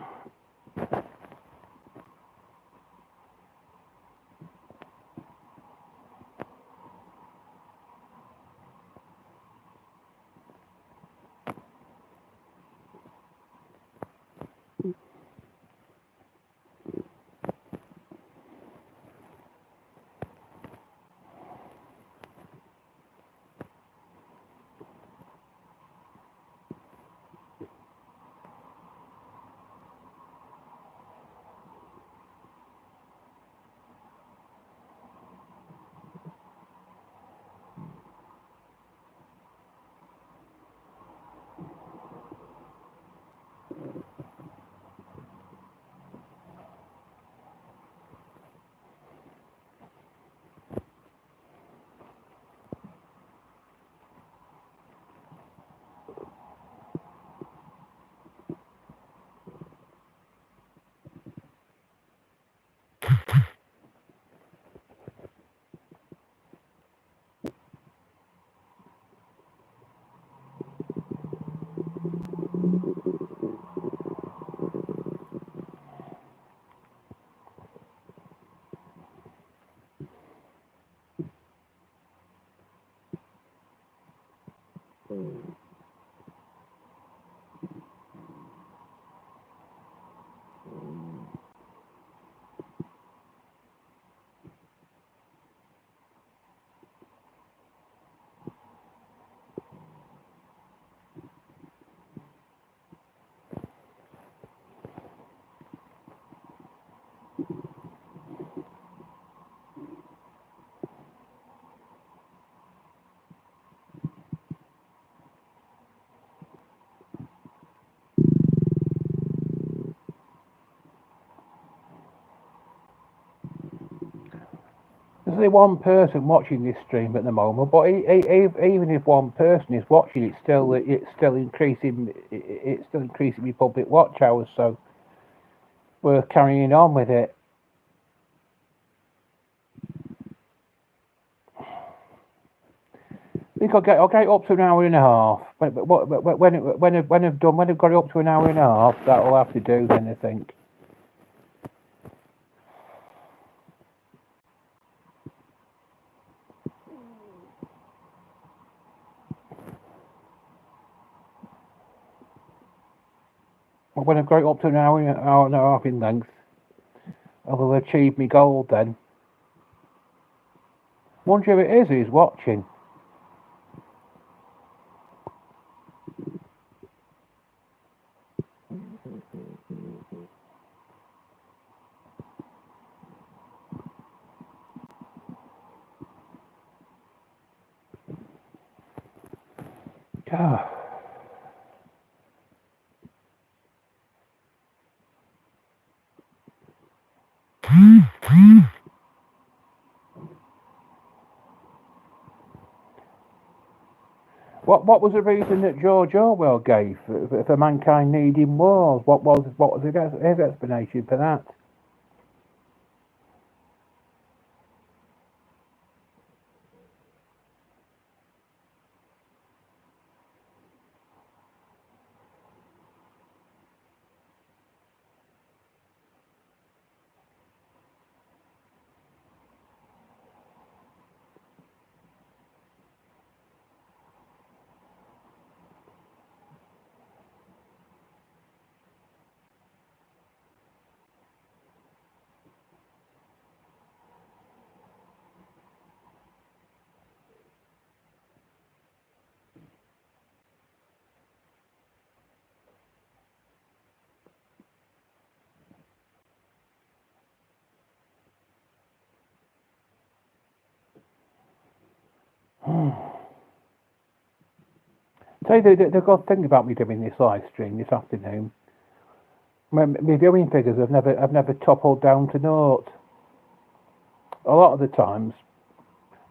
There's only one person watching this stream at the moment, but even if one person is watching, it's still increasing. It's still increasing the public watch hours. So we're carrying on with it. I think I'll get it up to an hour and a half. When I've got it up to an hour and a half, that'll have to do then, I think. When I've got it up to an hour and a half in length, I will achieve my goal then. Wonder who it is who's watching. What was the reason that George Orwell gave for mankind needing wars? What was his explanation for that? Tell you the good thing about me doing this live stream this afternoon, my viewing figures have never toppled down to naught. A lot of the times,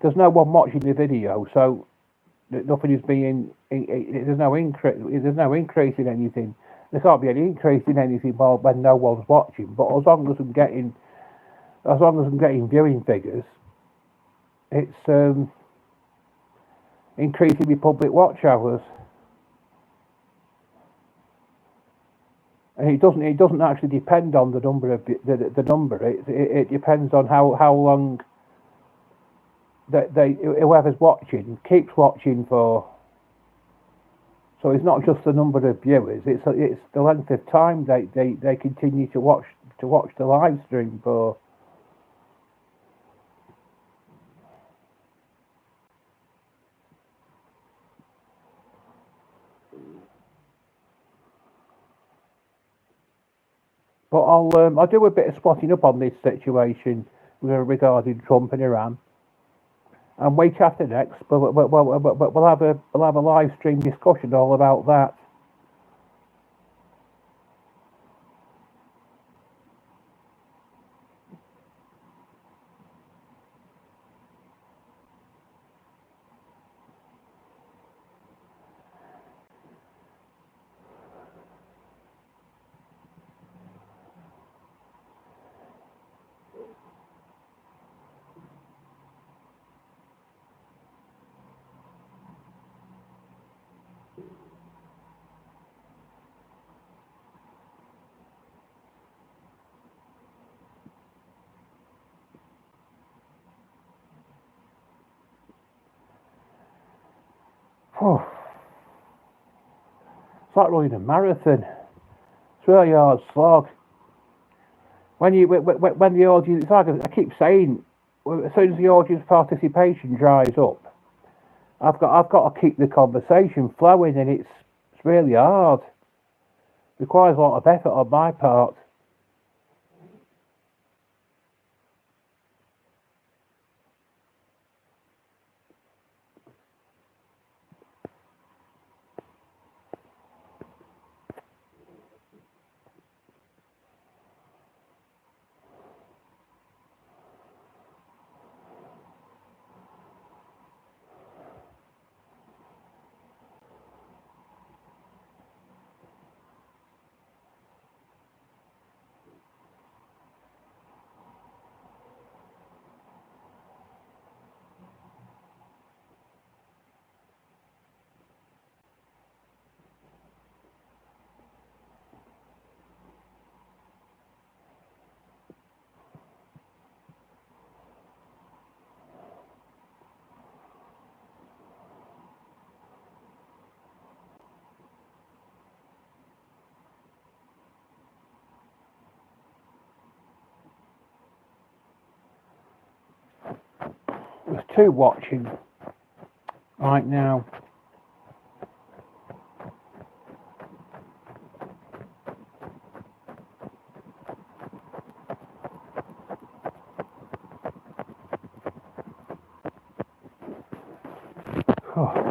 there's no one watching the video, so nothing is being. There's no increase. There's no increase in anything. There can't be any increase in anything when no one's watching. But as long as I'm getting viewing figures, it's increasing my public watch hours. And it doesn't actually depend on the number of the number. It depends on how long that whoever's watching keeps watching for. So it's not just the number of viewers. It's the length of time they continue to watch the live stream for. But I'll do a bit of spotting up on this situation regarding Trump and Iran. And week after next, we'll have a live stream discussion all about that. It's like running a marathon. It's really hard slog. When the audience, it's like I keep saying, as soon as the audience participation dries up, I've got to keep the conversation flowing, and it's really hard. Requires a lot of effort on my part. There's two watching right now. Oh.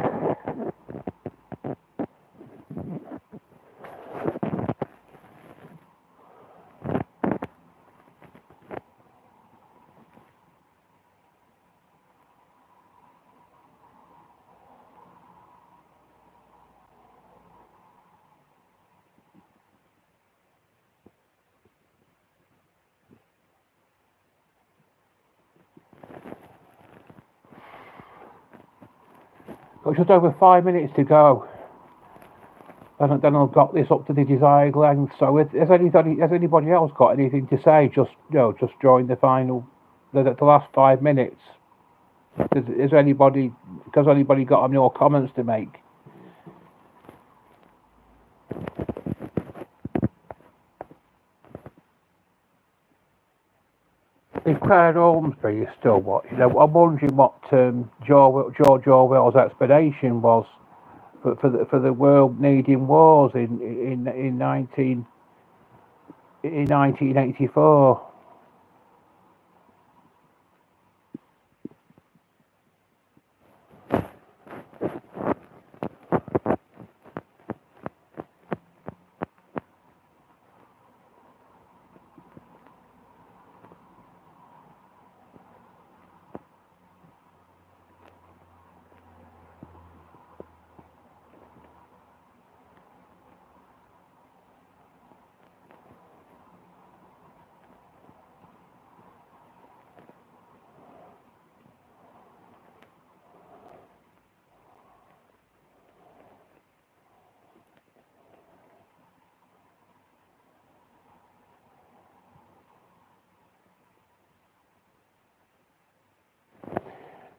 Got just over 5 minutes to go. Then I've got this up to the desired length. So, has anybody else got anything to say? Just during the final, the last 5 minutes. Has anybody got any more comments to make? If Claire Ormsby is still watching, I'm wondering what George Orwell's explanation was for the world needing wars in 1984.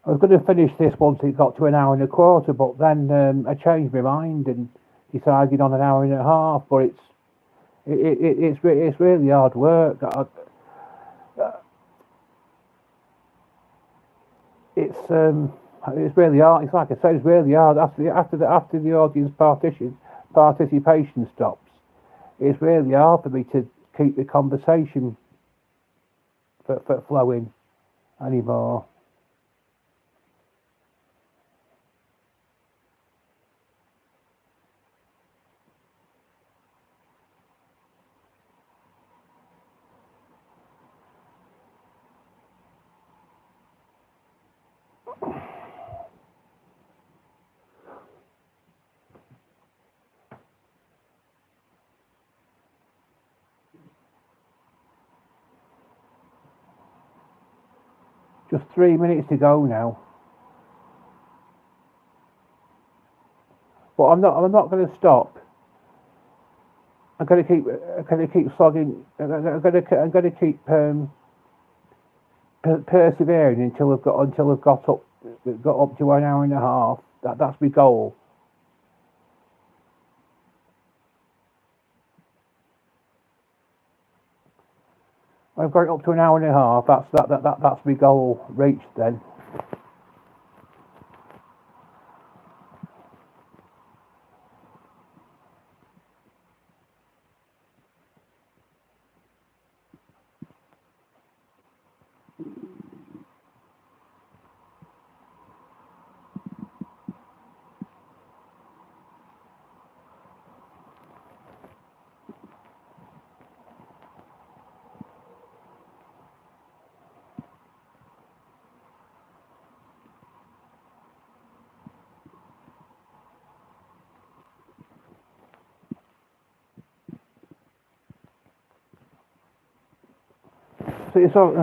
I was going to finish this once it got to an hour and a quarter, but then I changed my mind and decided on an hour and a half. But it's really hard work. It's really hard. It's like I said, it's really hard after the audience participation stops. It's really hard for me to keep the conversation for flowing anymore. Just 3 minutes to go now. But I'm not going to stop. I'm going to keep. I'm going to keep slogging. I'm going to keep persevering until I've got up to an hour and a half. That's my goal. I've got it up to an hour and a half. That's my goal reached then. So it's all.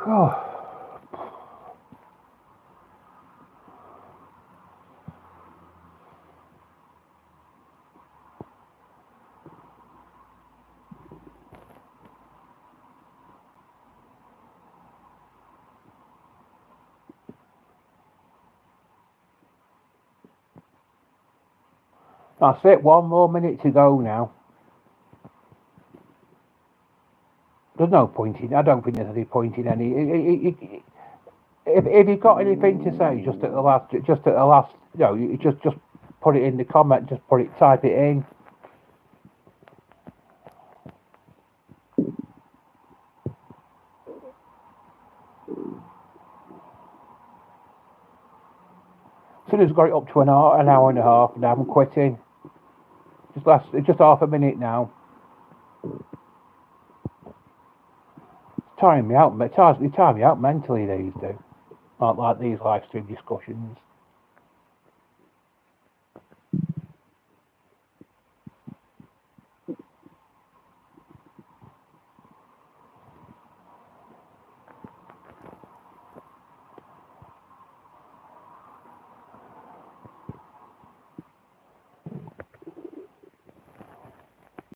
Oh. That's it. 1 more minute to go now. There's no point in. I don't think there's any point in any. If you've got anything to say, just at the last, you just put it in the comment. Just type it in. Soon as I've got it up to an hour and a half, now I'm quitting. Just half a minute now. It's tiring me out. It tires me out mentally. These do. Not like these live stream discussions.